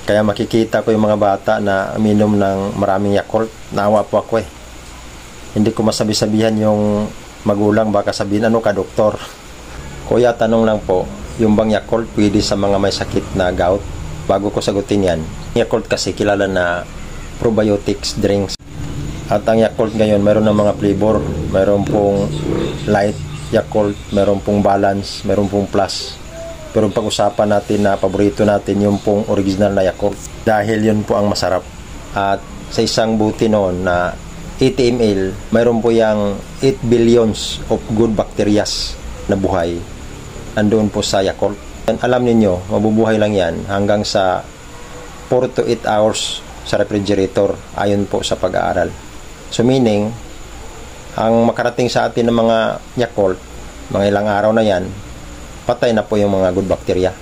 Kaya makikita ko yung mga bata na uminom ng maraming Yakult. Naawa po ako eh. Hindi ko masabi-sabihan yung magulang, baka sabihin, ano ka doktor? Kuya, tanong lang po, yung bang Yakult pwede sa mga may sakit na gout? Bago ko sagutin yan, Yakult kasi kilala na probiotics drinks. At ang Yakult ngayon, mayroon ng mga flavor. Mayroon pong light Yakult, mayroon pong balance, mayroon pong plus. Pero pag-usapan natin na paborito natin yung pong original na Yakult. Dahil yun po ang masarap. At sa isang buti noon na 80 ml, mayroon po yung 8 billions of good bacteria na buhay. Andoon po sa Yakult. Alam niyo, mabubuhay lang yan hanggang sa 4 to 8 hours sa refrigerator ayon po sa pag-aaral. So meaning, ang makarating sa atin ng mga Yakult, mga ilang araw na yan, patay na po yung mga good bacteria.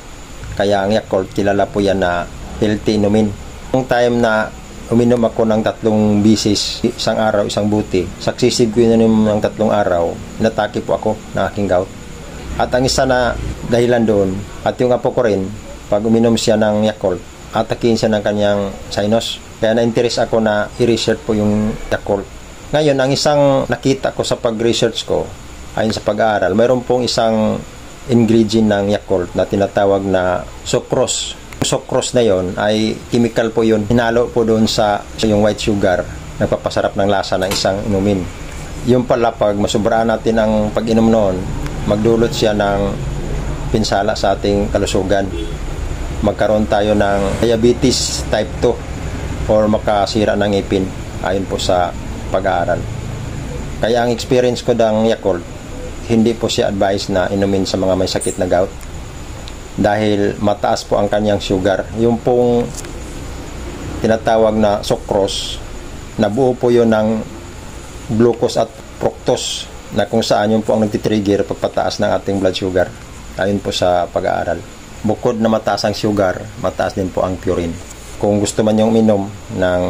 Kaya ang Yakult, kilala po yan na healthy inumin. Yung time na uminom ako ng 3 bisis, isang araw, isang buti, successive ko inumin ng 3 araw, natake po ako ng aking gout. At ang isa na dahilan doon, at yung apo ko rin, pag uminom siya ng Yakult, atakin siya ng kanyang sinus. Kaya na-interest ako na i-research po yung Yakult. Ngayon, ang isang nakita ko sa pag-research ko, ayon sa pag-aaral, mayroon pong isang ingredient ng Yakult na tinatawag na sucrose. Yung sucrose na yon ay chemical po yun. Hinalo po doon sa yung white sugar, nagpapasarap ng lasa ng isang inumin. Yung pala, pag masubraan natin ang pag-inom noon, magdulot siya ng pinsala sa ating kalusugan. Magkaroon tayo ng diabetes type 2 or makasira ng ngipin ayon po sa pag-aaral. Kaya ang experience ko ng Yakult, hindi po siya advice na inumin sa mga may sakit na gout dahil mataas po ang kanyang sugar. Yung pong tinatawag na sucrose, nabuo po yun ng glucose at fructose na kung saan yun po ang nagtitrigger pagpataas ng ating blood sugar ayon po sa pag-aaral. Bukod na mataas ang sugar, mataas din po ang purine. Kung gusto man yung minom ng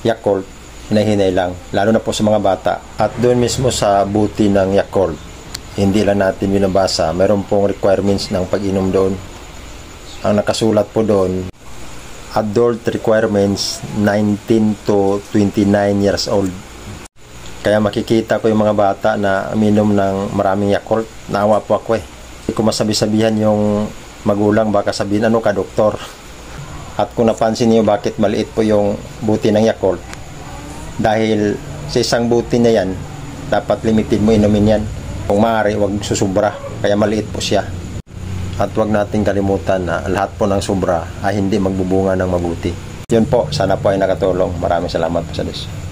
Yakult, hinahinay lang, lalo na po sa mga bata. At doon mismo sa buti ng Yakult, hindi lang natin binabasa, mayroon pong requirements ng pag-inom doon. Ang nakasulat po doon, adult requirements 19 to 29 years old. Kaya makikita ko yung mga bata na uminom ng maraming Yakult. Naawa po ako eh. Hindi ko masabi-sabihan yung magulang, baka sabihin, ano ka doktor? At kung napansin niyo bakit maliit po yung buti ng Yakult, dahil sa isang buti na yan, dapat limited mo inumin yan. Kung maaari, huwag susubra. Kaya maliit po siya. At huwag nating kalimutan na lahat po ng sobra ay hindi magbubunga ng mabuti. Yun po, sana po ay nakatulong. Maraming salamat po sa Diyos.